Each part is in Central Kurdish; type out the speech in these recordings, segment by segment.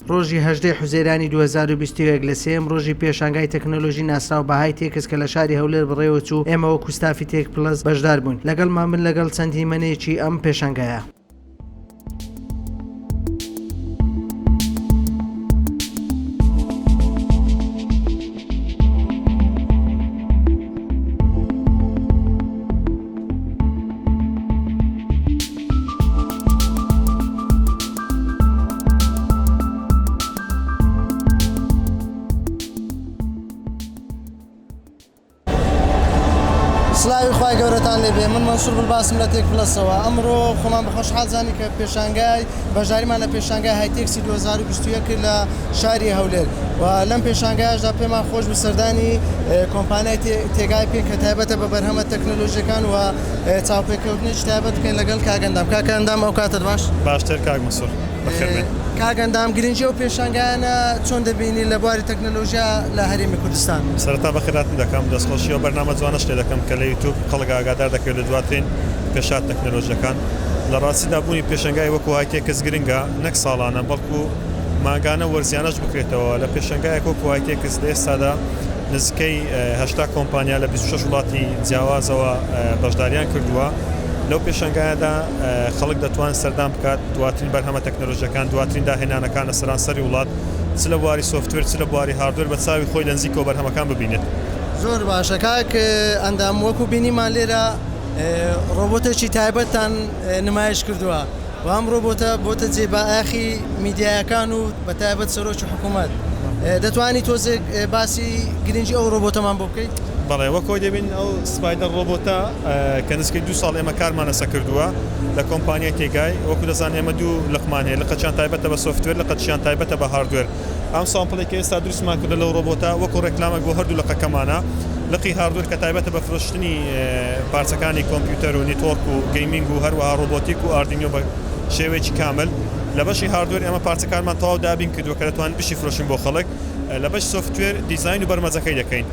ڕۆژی 18 حوزەیرانی 2021 لە سێم ڕۆژی پێشانگای تەکنۆلۆژی ناسراو بەهای تێکس کە لە شاری هەولێر بڕێوە چوو ئێمە وەکو ستافی تێک پلس بەشدار بوون لەگەڵمان من لەگەڵ چەندی منێکی ئەم پێشانگایە. سلاوی خوای گەورەتان لێبێ من مەنسوور بڵباسم لە تێک پلسەوە ئەمڕۆ خۆمان بەخۆشحاڵ زانی کە پێشانگای بەژاریمان لە پێشانگای هایتێکسی 2021 کرد لە شاری هەولێر و لەم پێشانگایشدا پێمان خۆش بە سەردانی کۆمپانیای تێگای پێ کە تایبەتە بە بەرهەمە تەکنۆلۆژیەکان و چاوپێکەوتنێکی تایبەت بکەین لەگەڵ کاگەندام. کاگەندام ئەو کاتت باشتر کاک مەنسوور بەخێربێن. کاگەندام گرنگی ئەو پێشانگایانە چۆن دەبینی لە بواری تەکنۆلۆژیا لە هەرێمی کوردستان؟ سەرەتا بەخێراتن دەکەم دەستخۆشی و بەرنامە جوانەش لێ دەکەم کە لە یوتیوب خەڵک ئاگادار دەکەوێت لە دواترین پێشات تەکنۆلۆژیەکان. لە ڕاستیدا بوونی پێشەنگای وەکو هایتێکس گرنگە نەک ساڵانە بەڵکو ماگانە وەرزیانەش بکرێتەوە لە پێشەنگایەک وەکو هایتێکس لە ئێستادا نزیکەی 80 کۆمپانیا لە 26 وڵاتی جیاوازەوە بەشداریان کردووە. لەو پێشەنگایەدا خەڵک دەتوانێت سەردان بکات دواترین بەرهەمە تەکنۆلۆژیەکان دواترین داهێنانەکان لە سەرانسەری وڵات چ لە بواری سۆفتوێر چ لە بواری هاردوێر بە چاوی خۆی لە نزیکەوە بەرهەمەکان ببینێت. زۆر باشە کاک ئەندام وەکو بینیمان لێرە ڕۆبۆتێکی تایبەتتان نمایش کردووە و ئەم ڕۆبۆتە بۆتە جێبەئاخی میدیایەکان و بە تایبەت سەرۆکی حکوومەت. دەتوانی تۆزێک باسی گرنگی ئەو ڕۆبۆتەمان بۆ بکەیت؟ بەڵێ وەکۆی دەبین ئەو سپایدەر ڕۆبۆتە کە نزیکەی 2 ساڵ ئێمە کارمانەسە کردووە لە کۆمپانیای تێگای وەکو دەزان ئێمە دوو لەقمان هەیە لەقەچیان تایبەتە بە سۆفتوێر لەقەچیان تایبەتە بە هاردوێر. ئەم سامپڵێکی ئێستا دروستمان کردە لەو ڕۆبۆتە وەکو ڕێکلامێک بۆ هەردوو لەقەکەمانە لقی هاردوێر کە تایبەتە بە فرۆشتنی پارچەکانی کۆمپیوتەر و نیتۆرک و گەیمینگ و هەروەها ڕۆبۆتیک و ئاردینیۆ بە شێوەیەکی کامل. لە بەشی هاردوێر ئێمە پارچەکانمان تەواو دابین کردووە کە دەتوانین بشی فرۆشین بۆ خەڵک. لە بەش سۆفتوێر دیزاین و بەرمەجەکەی دەکەین.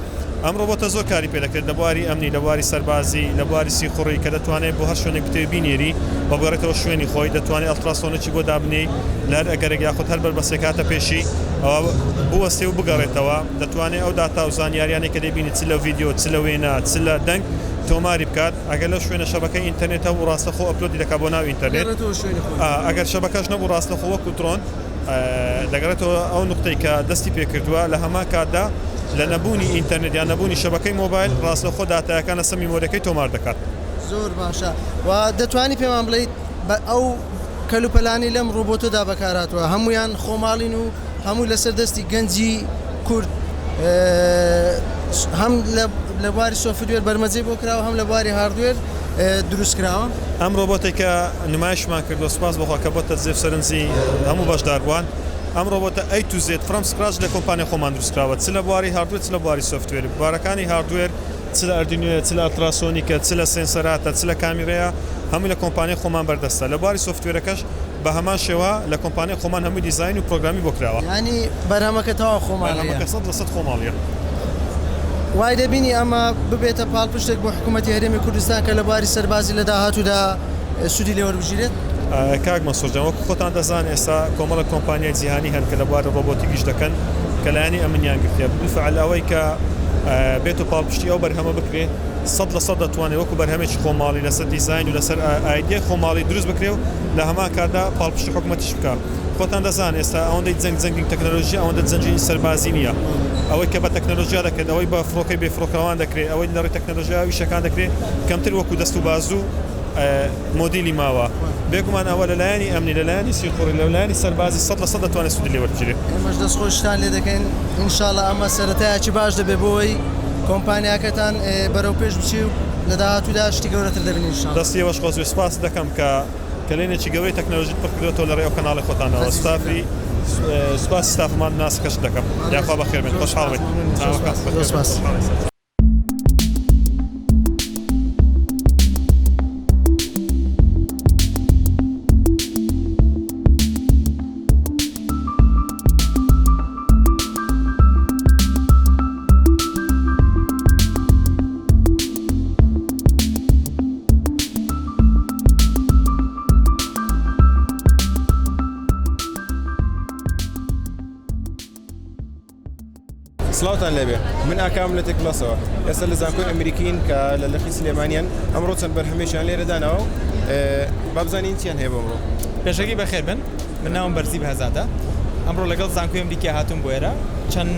ئەم ڕۆبۆتە زۆر کاری پێ دەکرێت لە بواری ئەمنی لە بواری سەربازی لە بواری سیخوڕی کە دەتوانێت بۆ هەر شوێنێک بتێ بینێری بە بگەڕێتەوە شوێنی خۆی دەتوانێت ئەلتراسۆنێکی بۆ دابنێ لە هەر ئەگەرێک یاخود هەر بەربەسێک کاتە پێشی ئەوە بوەستێ و بگەڕێتەوە دەتوانێت ئەو داتا و زانیاریانی کە دەبینی چ لە ڤیدیۆ چ لە وێنە چ لە دەنگ تۆماری بکات ئەگەر لە شوێنە شەبەکەی ئینتەرنێتە و ڕاستەخۆ ئەپلۆدی دەکات بۆ ناو ئینتەرنێت ئەگەر شەبەکەش نەبوو ڕاستەخۆ وەکو درۆن دەگەڕێتەوە ئەو نقطەی کە دەستی پێ کردووە لە هەمان کاتدا لە نەبوونی ئینتەرنێت یان نەبوونی شەبەکەی مۆبایل ڕاستەخۆ داتایەکان لەسەر میمۆریەکەی تۆمار دەکات. زۆر باشە و دەتوانی پێمان بڵیت ئەو کەلوپەلانی لەم ڕۆبۆتەدا بەکاراتوە هەمویان خۆماڵین و هەموو لەسەر دەستی گەنجی کورد هەم لە بواری سۆفتوێر بەرمەجێ بۆ کراوە هەم لە بواری هاردوێر دروست کراوە. ئەم ڕۆبۆتێکە نمایشمان کردووە سوپاس بەخوا کە بۆتە جێف سەرنجی هەموو بەشداربووان. ئەم ڕۆبۆتە A to Z فرام سکراچ لە کۆمپانیای خۆمان دروستکراوە چ لە بواری هاردوێر چ لە بواری سۆفتوێر. بوارەکانی هاردوێر چ لە ئەردینوێ چ لە ئەلتراسۆنیکە چ لە سێنسەراتە چ لە کامیرەیە هەموو لە کۆمپانیای خۆمان بەردەستە. لە بواری سۆفتوێرەکەش بە هەمان شێوە لە کۆمپانیای خۆمان هەمووی دیزاین و پرۆگرامی بۆ کراوە. ینی بەرهەمەکە تەواو خۆماڵیە 100% خۆماڵیە. وای دەبینی ئەمە ببێتە پاڵپشتێک بۆ حکوومەتی هەرێمی کوردستان کە لە بواری سەربازی لە داهاتوودا سوودی لێوەربژێت؟ کاک مەسوور وەکو خۆتان دەزان ئێستا کۆمەڵە کۆمپانیای جیهانی هەن کە لە بواری ڕۆبۆتیکیش دەکەن کە لایەنی ئەمنیان گرتێ بالفعل ئەوەی کە بێت و پاڵپشتی ئەو بەرهەمە بکرێت 100% دەتوانێت وەکو بەرهەمێکی خۆماڵی لەسەر دیزاین و لەسەر ئایدیای خۆماڵی دروست بکرێ و لە هەمان کاتدا پاڵپشتی حکوومەتیش بکات. خۆتان دەزان ئێستا ئەوەندەی جەنگی تەکنۆلۆژی ئەوەندە جەنگی سەربازی نییە. ئەوەی کە بە تەکنۆلۆژیا دەکرێت ئەوەی بە فڕۆکەی بێفڕۆکەوان دەکرێت ئەوەی لەڕێی تەکنۆلۆژیا ویشەکان دەکرێت کەمتر وەکو دەست و بازوو مۆدیلی ماوە بێگومان ئەوە لەلایەنی ئەمنی لەلایەنی سیخوڕی لەلایەنی سەربازی 100% دەتوانێت سوودی لێوەربگیرێت. ئێمەش دەستخۆشتان لێ دەکەین ئینشاڵڵا ئەمە سەرەتایەکی باش دەبێت بۆی کۆمپانیاکەتان بەرەو پێش بچی و لە داهاتوودا شتی گەورەتر دەبین ئینشاڵڵا. دەستیەوەش خۆزوی سپاس دەکەم کە لێنێکی گەورەی تەکنۆلۆژیت پڕکردێتەوە لە ڕێو کەناڵی خۆتانەوە ستافی سپاس ستافمان ناسکەش دەکەم یاخوا بەخێر بێت خۆشحاڵ بێت. سلاوتان لێبێ من ئاکام لە تێکلاسەوە ئێستا لە زانکۆی ئەمریکین کە لە لەخی سلێمانیان ئەمڕۆ چەند بەرهەمێشیان لێرەدانەوە با بزانین چیان هەیە بۆمڕۆ پێشەکی بەخێر بن من ناوم بەرزی بەهەزادە ئەمڕۆ لەگەڵ زانکۆی ئەمریکی هاتووم بۆ ئێرە چەند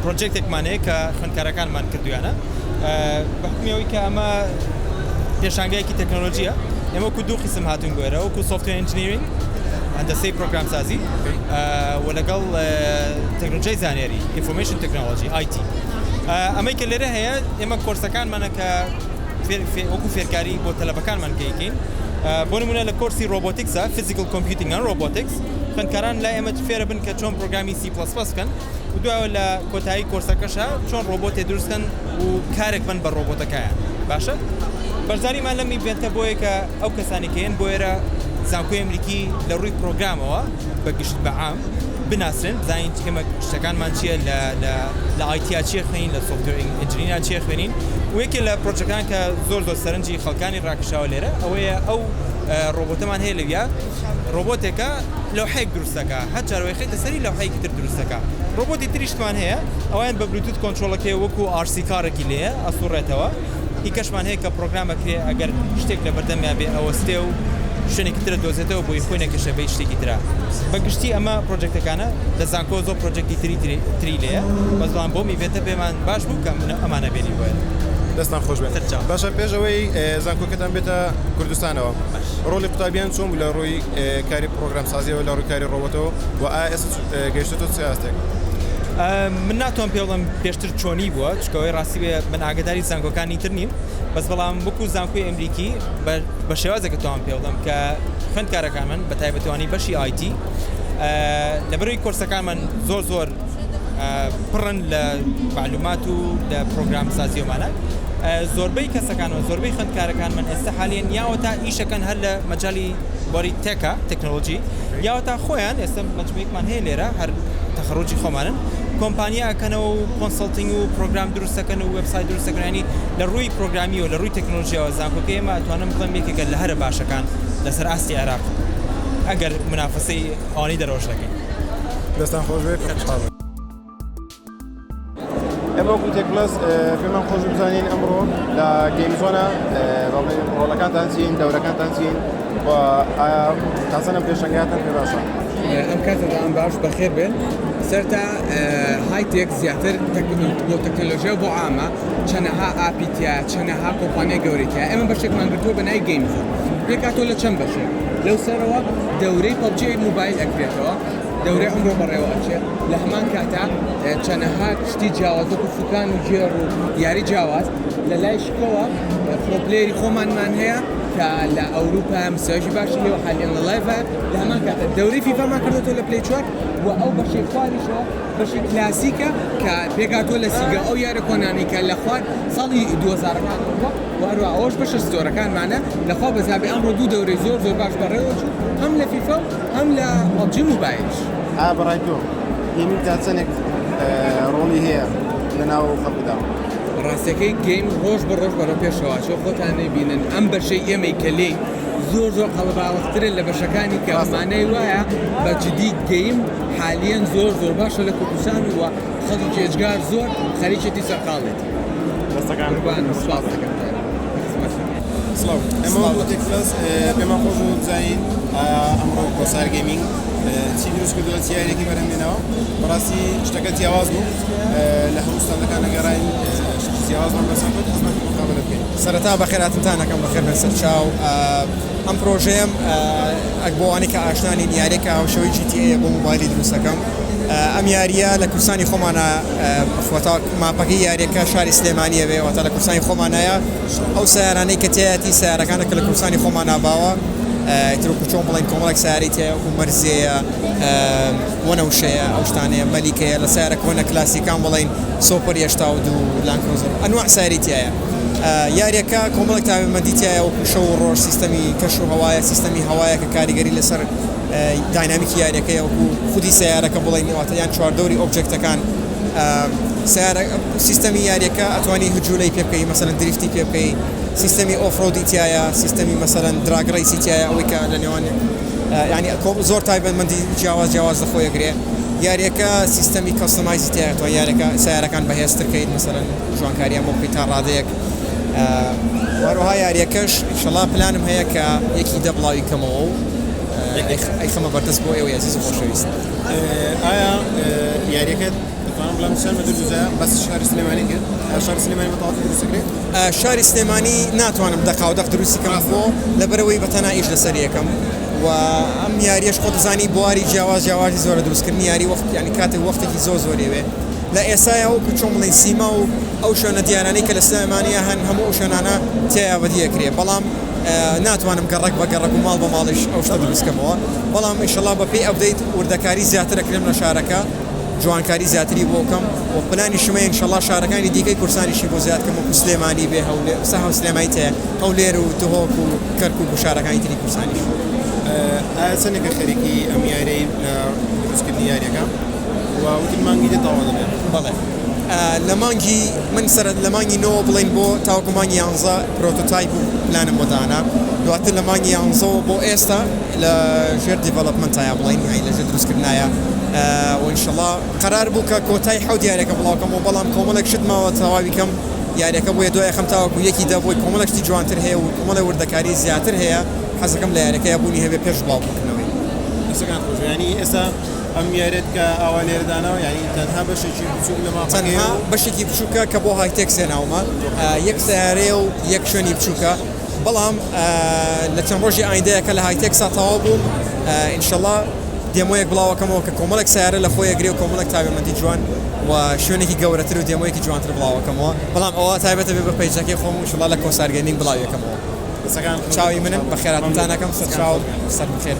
پرۆجێکتێکمان هەیە کە خوێندکارەکانمان کردویانە بەحکمیەوەی کە ئەمە پێشانگایەکی تەکنۆلۆژیە ئێمە وەکو دوو قسم هاتوون بۆ ئێرە وەکو سۆفتوێر ئینجینیرینگ هەندسەی پرۆگرام سازی و لەگەڵ تەکنۆلۆژیای زانیاری ئینفۆرمیشن تەکنۆلۆژی IT ئەمەی کە لێرە هەیە ئێمە کۆرسەکانمانە کە وەکو فێرکاری بۆ تەلەبەکانمان کەیکەین بۆ نمونە لە کۆرسی ڕۆبۆتیکسە فیزیکل کۆمپیوتینگ ئەن ڕۆبۆتیکس خوێندکاران لای ئێمە فێرە بن کە چۆن پرۆگرامی C++ بکەن و دوایەوە لە کۆتایی کۆرسەکەشە چۆن ڕۆبۆتێ دروستکەن و کارێک بن بە ڕۆبۆتەکەیە باشە بەشداریمان لەم ئیڤێنتە بۆیە کە ئەو کەسانی کەیەن بۆ ئێرە زانکۆی ئەمریکی لە ڕووی پرۆگرامەوە بەگشت بە عام بناسرن بزانین ئێمە شتەکانمان چییە لە ئایتیا چیە خوێنین لە سۆفتوێر ئینجینیریا چیە خوێنین و یەکێ لە پرۆجەکتان کە زۆر سەرنجی خەڵکانی ڕاکشاوە لێرە ئەوەیە ئەو ڕۆبۆتەمان هەیە لەویا ڕۆبۆتێکە لەوحەیەک دروستەکە هەر جارەوەی خێتە سەری لەوحەیەکی تر دروستەکە ڕۆبۆتی تریشتمان هەیە ئەویان بە بلوتوت کۆنترۆڵەکەی وەکو RC کارێکی لێە ئەسوڕێتەوە هیکەشمان هەیە کە پرۆگرامەکرێ ئەگەر شتێک لە بەردەمیان بێ ئەوەستێ و شوێنێکی ترە دۆزێتەوە بۆی خۆی نەکەشە بەی شتێکی ترا بەگشتی ئەمە پرۆجێکتەکانە لە زانکۆ زۆر پرۆجێکتی تری لەیە بەزڵان بۆ میڤێتە پێمان باش بوو کە ئەمانە بێنی بۆە دەستان خۆش بێت باشە پێشەوەی زانکۆکەتان بێتە کوردستانەوە ڕۆلی قوتابیان چۆن لە ڕووی کاری پرۆگرام سازیەوە لە ڕووی کاری ڕۆبۆتەوە و ئێستا گەیشتۆ سیاستێک من ناتوان پێ بڵم پێشتر چۆنی بووە چکەوەی ڕاستی بێ من ئاگداری زانکۆکانی تر نیم بەس بەڵام وەکو زانکۆی ئەمریکی بە شێوازێکە توان پێ بڵم کە خوێندکارەکانمان بە تایبەتوانی بەشی IT لەبەرەوەی کۆرسەکانمان زۆر پڕن لە معلومات و لە پرۆگرام سازیۆمانە زۆربەی کەسەکانەوە زۆربەی خوێندکارەکانمان ئێستا حالیان یاوەتا ئیشەکەن هەر لە مەجای بۆری تێکە تەکنۆلۆژی یاوەتا خۆیان ئێستا مەجموعەیەکمان هەیە لێرە هەر تەخەڕوجی خۆمانن کۆمپانیا ئەکەنەوە و کۆنسڵتینگ و پرۆگرام دروستەکەن و وێبسایت دروستەکەنی لە ڕووی پرۆگرامی و لە ڕووی تەکنۆلۆژیەوە زانکۆکە ئێمە ئەتوانم بڵێم یەکێکە لە هەرە باشەکان لەسەر ئاستی عێراق ئەگەر منافەسەی ئەوانەی دەرەوەش دەکەین دەستان خۆش بێت ئێمە وەکو تێکپلەس پێمان خۆش بزانین ئەمڕۆ لە گەیم زۆنە ڕۆڵەکانتان چین دەورەکانتان چین و ئایا تاسەنە پێشەنگاتان پێ باشە ئەم کاتەدان باش بەخێر بێن سەرتا هایتێک زیاتر بۆ تەکنۆلۆژیا بۆ عامە چەنەها ئاپیتیا چەنەها کۆمپانیای گەورەیە ئێمە بەشێکمان گرتووە بە نای گەیم زۆن پێکاتۆ لە چەند بەشێک لەو سەرەوە دەورەی پەبجی موبایل ئەکرێتەوە دەورەی ئەمڕۆ بەڕێوە ئەچێت لە هەمان کاتا چەنەها شتی جیاوازۆک و فوکان و جێر و یاری جیاواز لە لای شکەوە پرۆپلێری خۆمانمان هەیە کە لە ئەوروپا مساژی باشی لێوە حالیان لە لایڤە لە هەمان کاتە دەورەی فیفامان کردێتەوە لە پلەی 4 و ئەو بەشی خواریشەوە بەشی کلاسیکە کە پێکاتۆ لە سیگە ئەو یارە کۆنانی کە لە خوار ساڵی 2000ەکانەوە و هەروە ئەوەش بەشە ستۆرەکانمانە لەخوا بەزابێ ئەمڕۆ دوو دەورەی زۆر باش بەڕێوە چوو هەم لە فیفا و هەم لە پەبجی موبایلش بەڕای تۆ گەیمینگ تا چەندێک ڕۆڵی هەیە لە ناو خەڵکدا ڕاستەکەی گەیم ڕۆژ بە ڕۆژ بەرەو پێشەوە چۆ خۆتان نەبینن ئەم بەشەی ئێمەی کە لێی زۆر قەڵەباوەخترە لە بەشەکانی کە ئەمانەی وایە بە جدی گەیم حالیان زۆر باشە لە کوردستان و خەڵکی جێجگار زۆر خەریکێتی سەرقاڵێتی دەستەکان قوربان سپاس دەکەم سڵاو ئێمە وەکو تێکپلەس پێمان خۆش بزانین ئەمڕۆ کۆسار گەیمینگ چی دروست کردووە چیارێکی بەرهەمهێناوە بەڕاستی شتەکە جیاواز بوو لە هەمووستانەکان نەگەڕین جیاوازمان بەسەر بێت حەزمان مقابلە بکەین سەرەتا بەخێراتتان ئەەکەم بەخێر بە سەر چاو ئەم پرۆژەیەم بۆ ئەوانەی کە ئاشنانی یاریێکە هاوشەوەی GTA بۆ موبایلی دروستەکەم ئەم یاریە لە کوردستانی خۆمانە ماپەکەی یاریەکە شاری سلێمانیە بێ واتە لە کوردستانی خۆمانایە ئەو سیارانەی کە تایەتی سیارەکانە کە لە کوردستانی خۆمانە باوە ترۆکو چۆن بڵین کۆمەڵێک سیارێتە و مەرزەیە وەنەوشەیە ئەو شتانەیە مەلیکەیە لە سیارە کۆنە کلاسیکان بڵین سۆپەر هێشتا و دوو لانکرۆزەر ئەنواع سیارێتایە یاریەکە کۆمەڵێک تاوێمەندیتایە وەکو شەو و ڕۆژ سیستەمی کەش و هەوایە سیستەمی هەوایە کە کاریگەری لەسەر داینامیکی یاریەکەی وەکو خودی سیارەکە بڵین واتە یان چواردەوری ئۆبجێکتەکان سیستەمی یاریەکە ئەتوانی هجوولەی پێ بکەی مەسەلەن دریفتی پێ بکەی سیستەمی ئۆفرۆدی تایە سیستەمی مەسەلەن دراگ ڕیسی تایە ئەوەی کە لە نێوان ینی زۆر تایبەتمەندی جیاواز لە خۆی ئەگرێ یاریەکە سیستەمی کەستەمایزی تایەوە یاریەکە سیارەکان بەهێزترکەیت مەسەرەن ژوانکاریان بۆ بکەیت تا ڕادەیەک وەروەها یاریەکەش ئینشەڵا پلانم هەیە کە یەکی دە بڵاوی کەمەوە و ئەیخەمە بەردەست بۆ ئێوە عزیز و خۆشەویست. ئایا یاریەکەت دەتوانم بڵام شار بە دووجا بەس شاری سلێمانی کرد شاری سلێمانی بەتەواوی دروستکرێت؟ شاری سلێمانی ناتوانم دەق دروستی کەم بۆ لەبەرەوەی بەتەنها ئیش لەسەر یەکەم و ئەم یاریەش خۆ دەزانی بواری جیاوازی زۆرە دروستکردنی یاری وەخت ینی کاتێک وەختێکی زۆرێوێ لە ئێسایە وەکو چۆن بڵێن سیما و ئەو شوێنە دیارانەی کە لە سلێمانیە هەن هەموو ئەو شوێنانە تیاوەدیەکرێ بەڵام ناتوانم گەڕک بە گەڕک و ماڵ بە ماڵیش ئەو شتە دروستکەمەوە بەڵام ئینشەڵا بە پێی ئەودەیت وردەکاری زیاترەکرێم لە شارەکە جوانکاری زیاتری بۆکەم و پلانی شمە ئینشەڵا شارەکانی دیکەی کورسانیشی بۆ زیادکەم و سلێمانی بێ هەولێر سلێمانی تەیە هەولێر و تهۆک و کەرکووک و شارەکانی تری کورسانیش. ئایا چەندێکە خەریکی ئەم یارەی لە دروستکردنی یاریەکە وتی مانگی دێتەوە دەبێت؟ بەڵێ لە مانگی من سەرەت لە مانگی نەوە بڵین بۆ تاوەکو مانگی 11 پرۆتۆتایپ و پلانم بۆ دانا دواتر لە مانگی 11 بۆ ئێستا لە ژێر دیڤەلۆپمەنتایە بڵین لە ژێر دروستکردنایە و ئینشەڵا قەرار بوو کە کۆتای حەوت یاریەکە بڵاوکەمەوە بەڵام کۆمەڵێک شتماوە تەواوی بکەم یاریەکە بۆیە دوای خەم تاوەکو یەکی دا بۆی کۆمەڵێک شتی جوانتر هەیە و کۆمەڵی وردەکاری زیاتر هەیە حەزەکەم لە یاریەکەی بوونی هەبێ پێش بڵاوبوونەوەی. دەستەکان خۆش ینی ئێستا ئەم یارێت کە ئاوا لێردانەوە ینی تەنها بەشێکی بچووک لە تەنها بەشێکی بچووکە کە بۆ هایتێک سێناومە یەک سیارەیە و یەک شوێنی بچووکە بەڵام لە چەند ڕۆژی ئایندەیە کە لە هایتێک ساتەوا بووم ئینشەڵا دێمۆیەک بڵاوەکەمەوە کە کۆمەڵێک سیارە لە خۆیەگرێ و کۆمەڵێک تاوێمەندی جوان و شوێنێکی گەورەتر و دێمۆیەکی جوانتر بڵاوەکەمەوە بەڵام ئەوە تایبەتە بێ بە پەیجەکەی خۆم ئینشەڵا لە کۆسارگەینینگ بڵاویەکەمەوە. چاوی منن بە خێراتتانەکەم سەر چاو سەر بخێر.